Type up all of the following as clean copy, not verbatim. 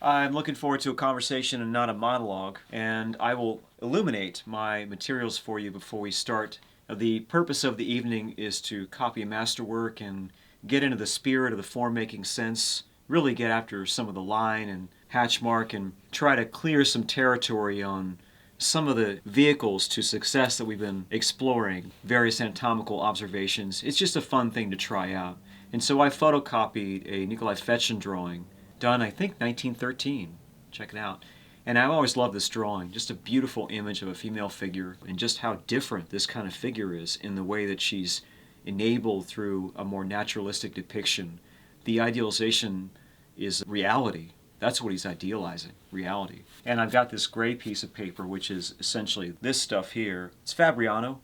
I'm looking forward to a conversation and not a monologue, and I will illuminate my materials for you before we start. The purpose of the evening is to copy a masterwork and get into the spirit of the form-making sense, really get after some of the line and hatch mark and try to clear some territory on some of the vehicles to success that we've been exploring, various anatomical observations. It's just a fun thing to try out. And so I photocopied a Nikolai Fechin drawing done, I think, 1913. Check it out. And I've always loved this drawing, just a beautiful image of a female figure and just how different this kind of figure is in the way that she's enabled through a more naturalistic depiction. The idealization is reality. That's what he's idealizing, reality. And I've got this gray piece of paper, which is essentially this stuff here. It's Fabriano.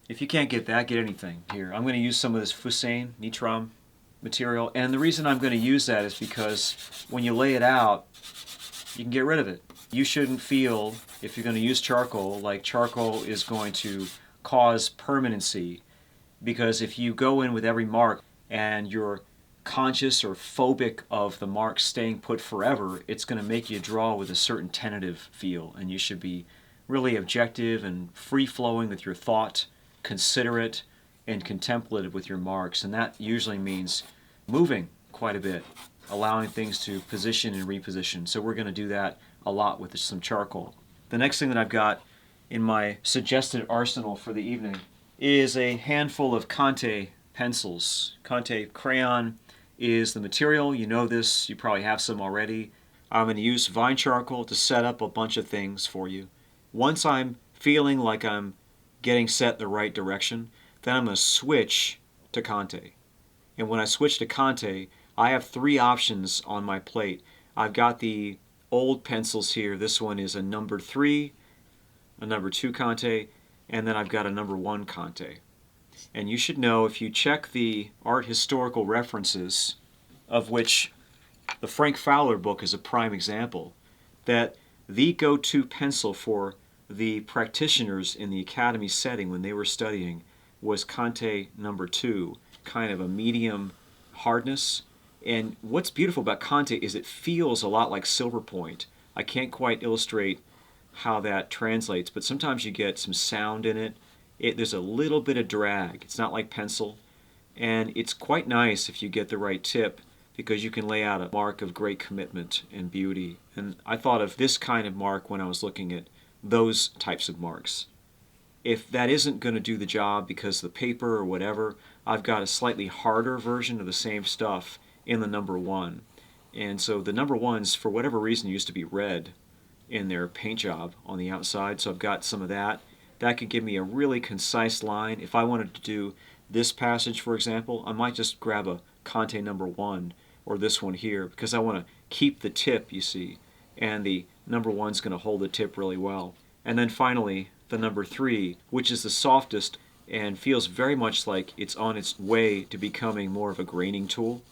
If you can't get that, get anything here. I'm going to use some of this Fechin, Nitram material, and the reason I'm going to use that is because when you lay it out, you can get rid of it. You shouldn't feel, if you're going to use charcoal, like charcoal is going to cause permanency, because if you go in with every mark and you're conscious or phobic of the mark staying put forever, it's going to make you draw with a certain tentative feel, and you should be really objective and free-flowing with your thought, considerate, and contemplative with your marks, and that usually means moving quite a bit, allowing things to position and reposition. So we're going to do that a lot with some charcoal. The next thing that I've got in my suggested arsenal for the evening is a handful of Conte pencils. Conte crayon is the material. You know this, you probably have some already. I'm going to use vine charcoal to set up a bunch of things for you. Once I'm feeling like I'm getting set the right direction, then I'm going to switch to Conte. And when I switch to Conte, I have three options on my plate. I've got the old pencils here. This one is a number 3, a number 2 Conte, and then I've got a number 1 Conte. And you should know, if you check the art historical references, of which the Frank Fowler book is a prime example, that the go-to pencil for the practitioners in the academy setting when they were studying was Conte number 2, kind of a medium hardness. And what's beautiful about Conte is it feels a lot like silver point. I can't quite illustrate how that translates, but sometimes you get some sound in it. There's a little bit of drag. It's not like pencil. And it's quite nice if you get the right tip, because you can lay out a mark of great commitment and beauty. And I thought of this kind of mark when I was looking at those types of marks. If that isn't going to do the job because of the paper or whatever, I've got a slightly harder version of the same stuff in the number 1. And so the number 1s, for whatever reason, used to be red in their paint job on the outside, so I've got some of that. That could give me a really concise line. If I wanted to do this passage, for example, I might just grab a Conte number 1 or this one here, because I want to keep the tip, you see, and the number 1's going to hold the tip really well. And then finally, the number 3, which is the softest and feels very much like it's on its way to becoming more of a graining tool,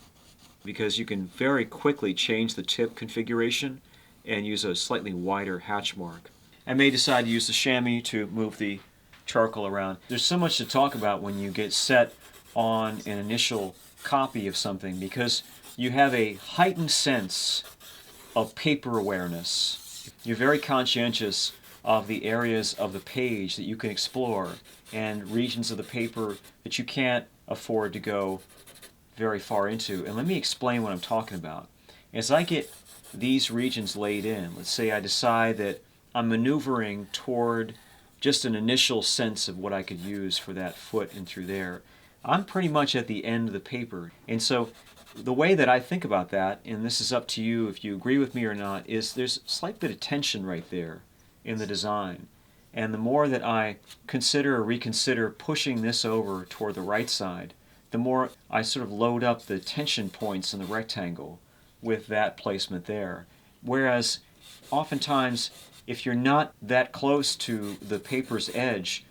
because you can very quickly change the tip configuration and use a slightly wider hatch mark. I may decide to use the chamois to move the charcoal around. There's so much to talk about when you get set on an initial copy of something, because you have a heightened sense of paper awareness. You're very conscientious of the areas of the page that you can explore and regions of the paper that you can't afford to go very far into. And let me explain what I'm talking about. As I get these regions laid in, let's say I decide that I'm maneuvering toward just an initial sense of what I could use for that foot and through there, I'm pretty much at the end of the paper. And so the way that I think about that, and this is up to you if you agree with me or not, is there's a slight bit of tension right there in the design. And the more that I consider or reconsider pushing this over toward the right side, the more I sort of load up the tension points in the rectangle with that placement there. Whereas oftentimes, if you're not that close to the paper's edge,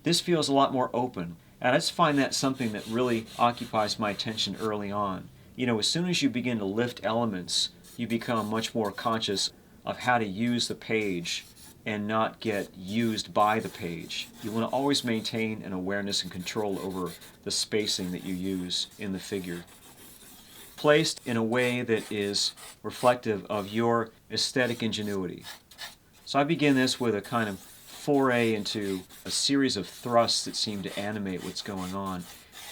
this feels a lot more open. And I just find that something that really occupies my attention early on. You know, as soon as you begin to lift elements, you become much more conscious of how to use the page and not get used by the page. You want to always maintain an awareness and control over the spacing that you use in the figure. placed in a way that is reflective of your aesthetic ingenuity. So I begin this with a kind of foray into a series of thrusts that seem to animate what's going on.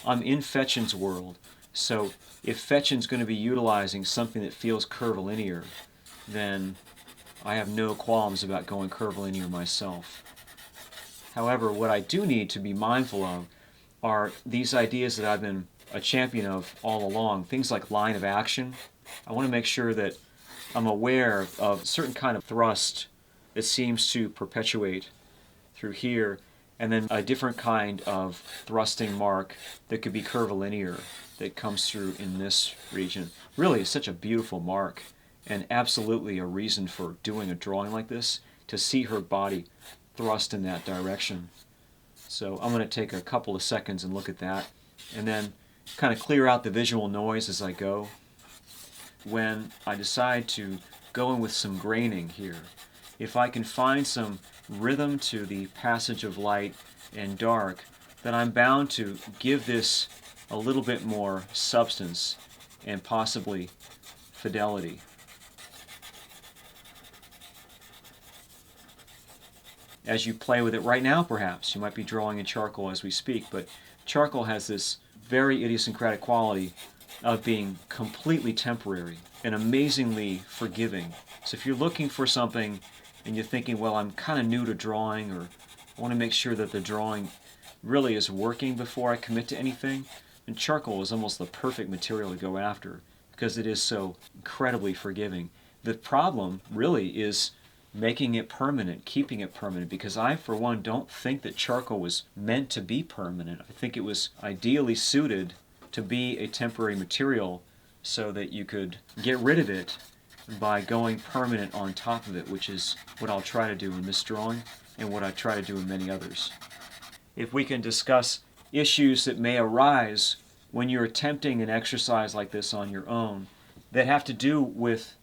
I'm in Fechin's world, so if Fechin's going to be utilizing something that feels curvilinear, then I have no qualms about going curvilinear myself. However, what I do need to be mindful of are these ideas that I've been a champion of all along, things like line of action. I want to make sure that I'm aware of a certain kind of thrust that seems to perpetuate through here, and then a different kind of thrusting mark that could be curvilinear that comes through in this region. Really, it's such a beautiful mark, and absolutely a reason for doing a drawing like this, to see her body thrust in that direction. So I'm going to take a couple of seconds and look at that, and then kind of clear out the visual noise as I go. When I decide to go in with some graining here, if I can find some rhythm to the passage of light and dark, then I'm bound to give this a little bit more substance and possibly fidelity. As you play with it right now, perhaps, you might be drawing in charcoal as we speak, but charcoal has this very idiosyncratic quality of being completely temporary and amazingly forgiving. So if you're looking for something and you're thinking, well, I'm kind of new to drawing, or I want to make sure that the drawing really is working before I commit to anything, then charcoal is almost the perfect material to go after because it is so incredibly forgiving. The problem really is making it permanent, keeping it permanent, because I, for one, don't think that charcoal was meant to be permanent. I think it was ideally suited to be a temporary material so that you could get rid of it by going permanent on top of it, which is what I'll try to do in this drawing and what I try to do in many others. If we can discuss issues that may arise when you're attempting an exercise like this on your own that have to do with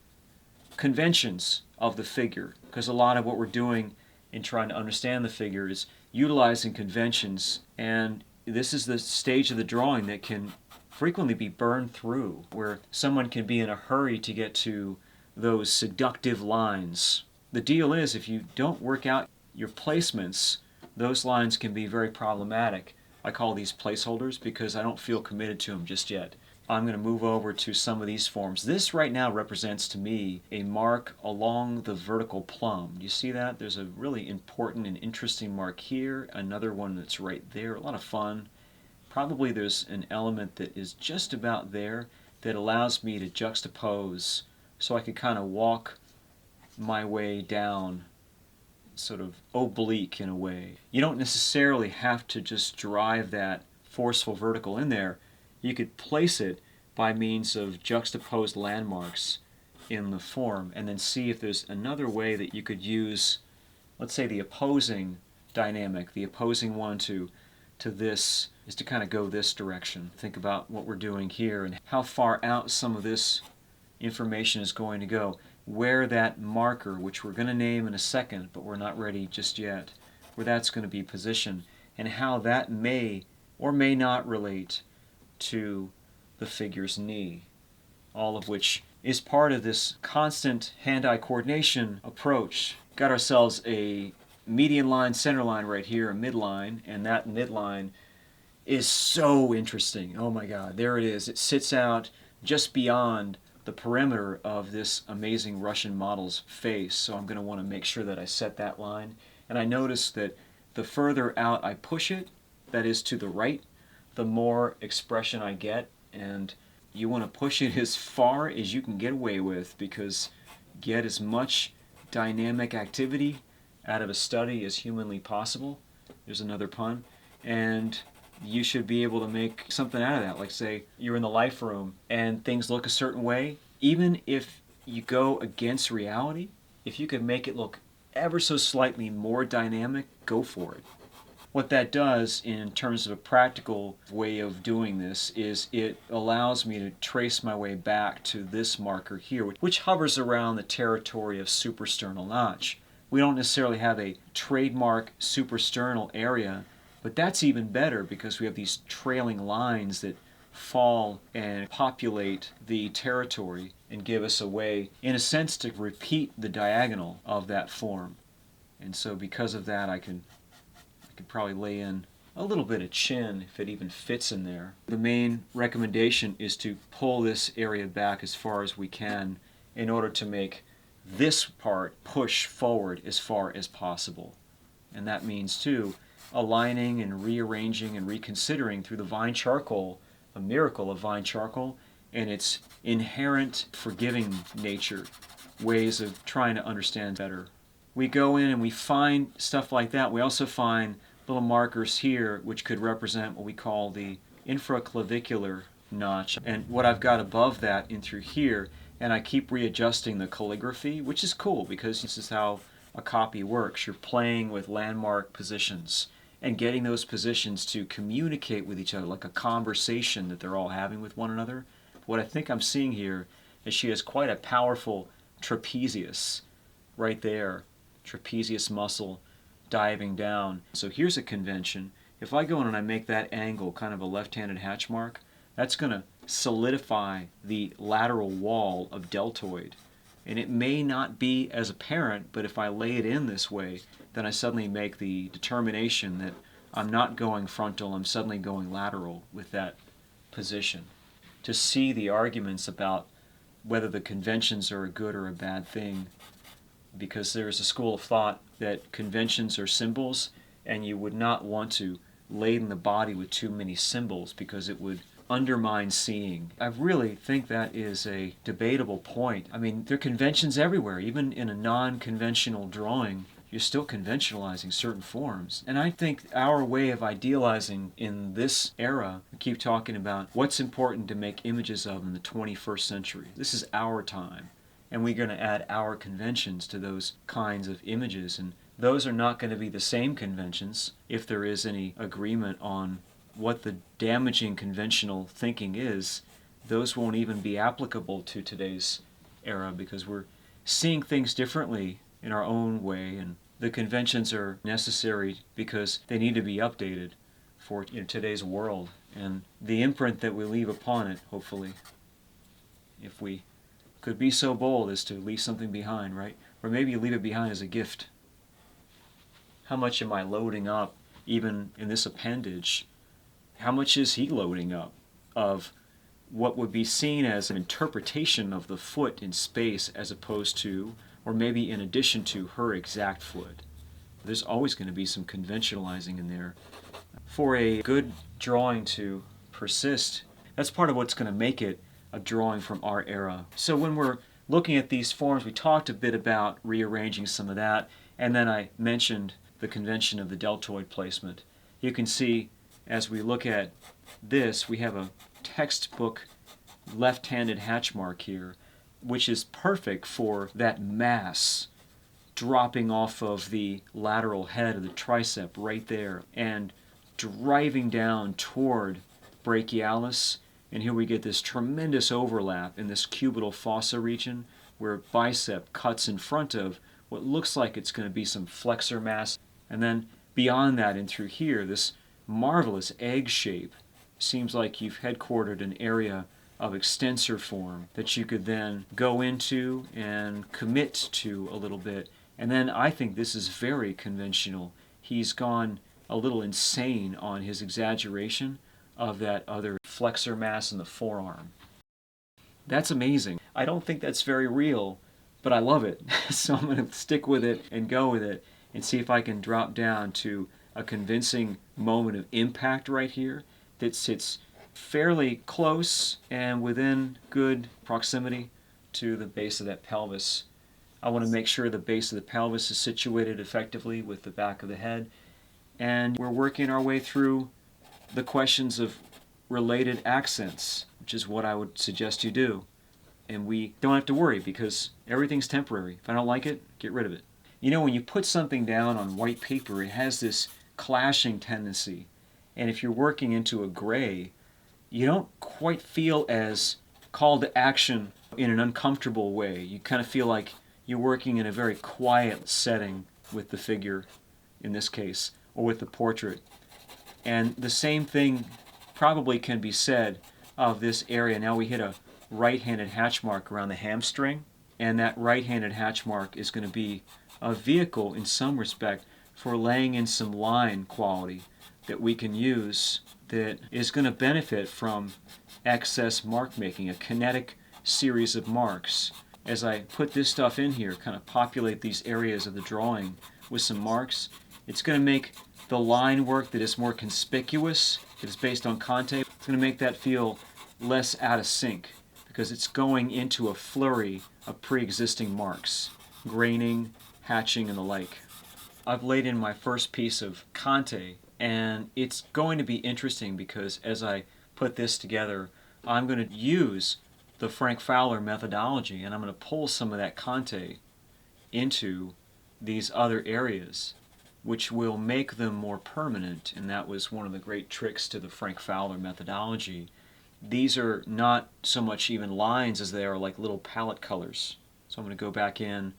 conventions of the figure, because a lot of what we're doing in trying to understand the figure is utilizing conventions, and this is the stage of the drawing that can frequently be burned through, where someone can be in a hurry to get to those seductive lines. The deal is, if you don't work out your placements, those lines can be very problematic. I call these placeholders because I don't feel committed to them just yet. I'm going to move over to some of these forms. This right now represents to me a mark along the vertical plumb. Do you see that? There's a really important and interesting mark here, another one that's right there, a lot of fun. Probably there's an element that is just about there that allows me to juxtapose so I could kind of walk my way down, sort of oblique in a way. You don't necessarily have to just drive that forceful vertical in there. You could place it by means of juxtaposed landmarks in the form, and then see if there's another way that you could use, let's say, the opposing dynamic, the opposing one to this is to kind of go this direction. Think about what we're doing here and how far out some of this information is going to go, where that marker, which we're going to name in a second, but we're not ready just yet, where that's going to be positioned, and how that may or may not relate to the figure's knee, all of which is part of this constant hand-eye coordination approach. Got ourselves a median line, center line right here, a midline, and that midline is so interesting. Oh my God, there it is. It sits out just beyond the perimeter of this amazing Russian model's face, so I'm going to want to make sure that I set that line. And I notice that the further out I push it, that is to the right, the more expression I get, and you want to push it as far as you can get away with, because get as much dynamic activity out of a study as humanly possible. There's another pun. And you should be able to make something out of that. Like, say you're in the life room and things look a certain way, even if you go against reality, if you could make it look ever so slightly more dynamic, go for it. What that does in terms of a practical way of doing this is it allows me to trace my way back to this marker here, which hovers around the territory of suprasternal notch. We don't necessarily have a trademark suprasternal area, but that's even better because we have these trailing lines that fall and populate the territory and give us a way, in a sense, to repeat the diagonal of that form. And so because of that, I could probably lay in a little bit of chin if it even fits in there. The main recommendation is to pull this area back as far as we can in order to make this part push forward as far as possible. And that means, too, aligning and rearranging and reconsidering through the vine charcoal, a miracle of vine charcoal, and its inherent forgiving nature, ways of trying to understand better. We go in and we find stuff like that. We also find little markers here which could represent what we call the infraclavicular notch, and what I've got above that in through here, and I keep readjusting the calligraphy, which is cool because this is how a copy works. You're playing with landmark positions and getting those positions to communicate with each other like a conversation that they're all having with one another. What I think I'm seeing here is she has quite a powerful trapezius right there, trapezius muscle diving down. So here's a convention. If I go in and I make that angle kind of a left-handed hatch mark, that's going to solidify the lateral wall of deltoid. And it may not be as apparent, but if I lay it in this way, then I suddenly make the determination that I'm not going frontal, I'm suddenly going lateral with that position. To see the arguments about whether the conventions are a good or a bad thing, because there's a school of thought that conventions are symbols, and you would not want to laden the body with too many symbols because it would undermine seeing. I really think that is a debatable point. I mean, there are conventions everywhere. Even in a non-conventional drawing, you're still conventionalizing certain forms. And I think our way of idealizing in this era, we keep talking about what's important to make images of in the 21st century. This is our time. And we're going to add our conventions to those kinds of images. And those are not going to be the same conventions if there is any agreement on what the damaging conventional thinking is. Those won't even be applicable to today's era because we're seeing things differently in our own way, and the conventions are necessary because they need to be updated for today's world and the imprint that we leave upon it, hopefully, if we could be so bold as to leave something behind, right? Or maybe you leave it behind as a gift. How much am I loading up, even in this appendage? How much is he loading up of what would be seen as an interpretation of the foot in space as opposed to, or maybe in addition to, her exact foot? There's always going to be some conventionalizing in there. For a good drawing to persist, that's part of what's going to make it a drawing from our era. So when we're looking at these forms, we talked a bit about rearranging some of that, and then I mentioned the convention of the deltoid placement. You can see as we look at this, we have a textbook left-handed hatch mark here, which is perfect for that mass dropping off of the lateral head of the tricep right there and driving down toward brachialis. And here we get this tremendous overlap in this cubital fossa region where bicep cuts in front of what looks like it's going to be some flexor mass. And then beyond that and through here, this marvelous egg shape. Seems like you've headquartered an area of extensor form that you could then go into and commit to a little bit. And then I think this is very conventional. He's gone a little insane on his exaggeration of that other flexor mass in the forearm. That's amazing. I don't think that's very real, but I love it. So I'm going to stick with it and go with it and see if I can drop down to a convincing moment of impact right here that sits fairly close and within good proximity to the base of that pelvis. I want to make sure the base of the pelvis is situated effectively with the back of the head, and we're working our way through the questions of related accents, which is what I would suggest you do. And we don't have to worry because everything's temporary. If I don't like it, get rid of it. You know, when you put something down on white paper, it has this clashing tendency. And if you're working into a gray, you don't quite feel as called to action in an uncomfortable way. You kind of feel like you're working in a very quiet setting with the figure, in this case, or with the portrait. And the same thing probably can be said of this area. Now we hit a right-handed hatch mark around the hamstring, and that right-handed hatch mark is going to be a vehicle in some respect for laying in some line quality that we can use that is going to benefit from excess mark making, a kinetic series of marks. As I put this stuff in here, kind of populate these areas of the drawing with some marks, it's going to make the line work that is more conspicuous, that is based on Conte, it's going to make that feel less out of sync because it's going into a flurry of pre-existing marks, graining, hatching, and the like. I've laid in my first piece of Conte, and it's going to be interesting because as I put this together, I'm going to use the Frank Fowler methodology, and I'm going to pull some of that Conte into these other areas, which will make them more permanent, and that was one of the great tricks to the Frank Fowler methodology. These are not so much even lines as they are like little palette colors. So I'm going to go back in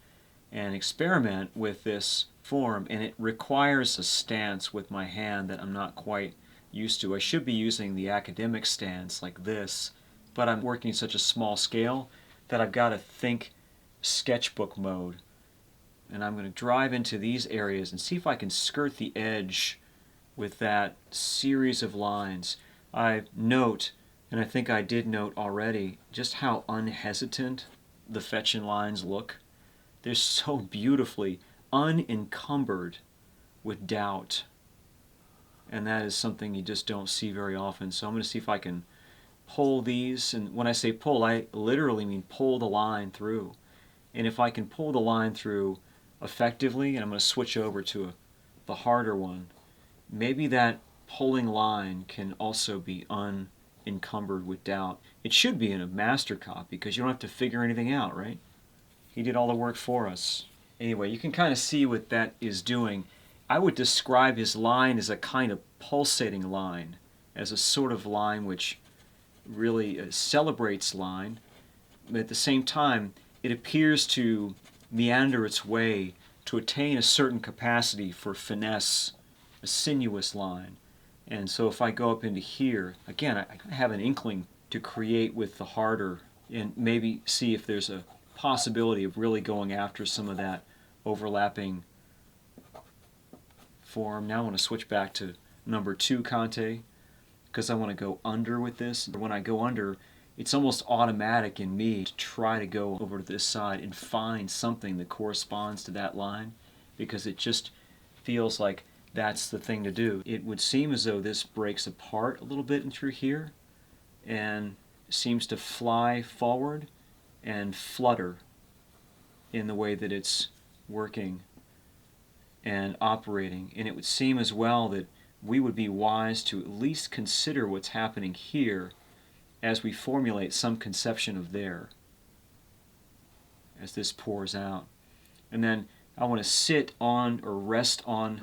and experiment with this form, and it requires a stance with my hand that I'm not quite used to. I should be using the academic stance like this, but I'm working such a small scale that I've got to think sketchbook mode. And I'm going to drive into these areas and see if I can skirt the edge with that series of lines. I note, and I think I did note already, just how unhesitant the Fechin lines look. They're so beautifully unencumbered with doubt. And that is something you just don't see very often. So I'm going to see if I can pull these. And when I say pull, I literally mean pull the line through. And if I can pull the line through effectively, and I'm going to switch over to the harder one, maybe that pulling line can also be unencumbered with doubt. It should be in a master copy because you don't have to figure anything out, right? He did all the work for us. Anyway, you can kind of see what that is doing. I would describe his line as a kind of pulsating line, as a sort of line which really celebrates line, but at the same time it appears to meander its way to attain a certain capacity for finesse, a sinuous line. And so if I go up into here, again, I have an inkling to create with the harder and maybe see if there's a possibility of really going after some of that overlapping form. Now I want to switch back to number 2 Conte because I want to go under with this. When I go under, it's almost automatic in me to try to go over to this side and find something that corresponds to that line because it just feels like that's the thing to do. It would seem as though this breaks apart a little bit in through here and seems to fly forward and flutter in the way that it's working and operating. And it would seem as well that we would be wise to at least consider what's happening here as we formulate some conception of there as this pours out. And then I want to sit on or rest on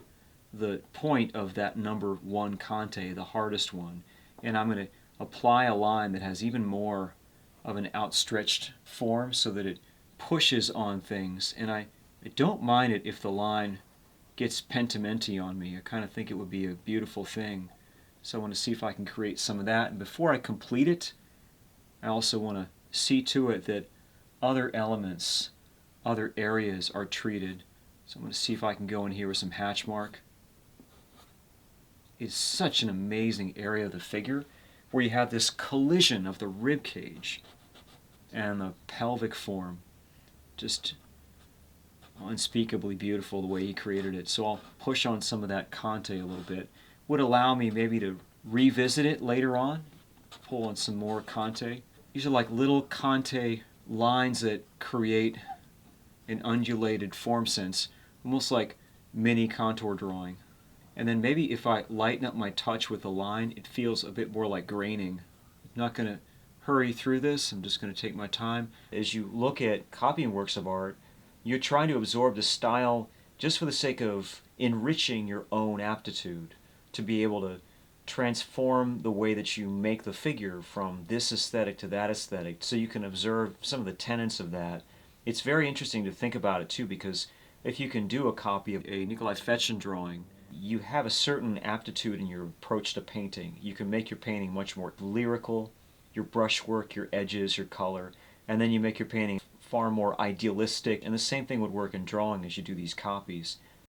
the point of that number 1 Conte, the hardest one, and I'm going to apply a line that has even more of an outstretched form so that it pushes on things. And I don't mind it if the line gets pentimenti on me. I kind of think it would be a beautiful thing. So I want to see if I can create some of that. And before I complete it, I also want to see to it that other elements, other areas are treated. So I'm going to see if I can go in here with some hatch mark. It's such an amazing area of the figure where you have this collision of the rib cage and the pelvic form. Just unspeakably beautiful the way he created it. So I'll push on some of that Conte a little bit. Would allow me maybe to revisit it later on, pull on some more Conte. These are like little Conte lines that create an undulated form sense, almost like mini contour drawing. And then maybe if I lighten up my touch with the line, it feels a bit more like graining. I'm not going to hurry through this. I'm just going to take my time. As you look at copying works of art, you're trying to absorb the style just for the sake of enriching your own aptitude to be able to transform the way that you make the figure from this aesthetic to that aesthetic so you can observe some of the tenets of that. It's very interesting to think about it too, because if you can do a copy of a Nikolai Fechin drawing, you have a certain aptitude in your approach to painting. You can make your painting much more lyrical your brushwork, your edges, your color, and then you make your painting far more idealistic. And the same thing would work in drawing as you do these copies.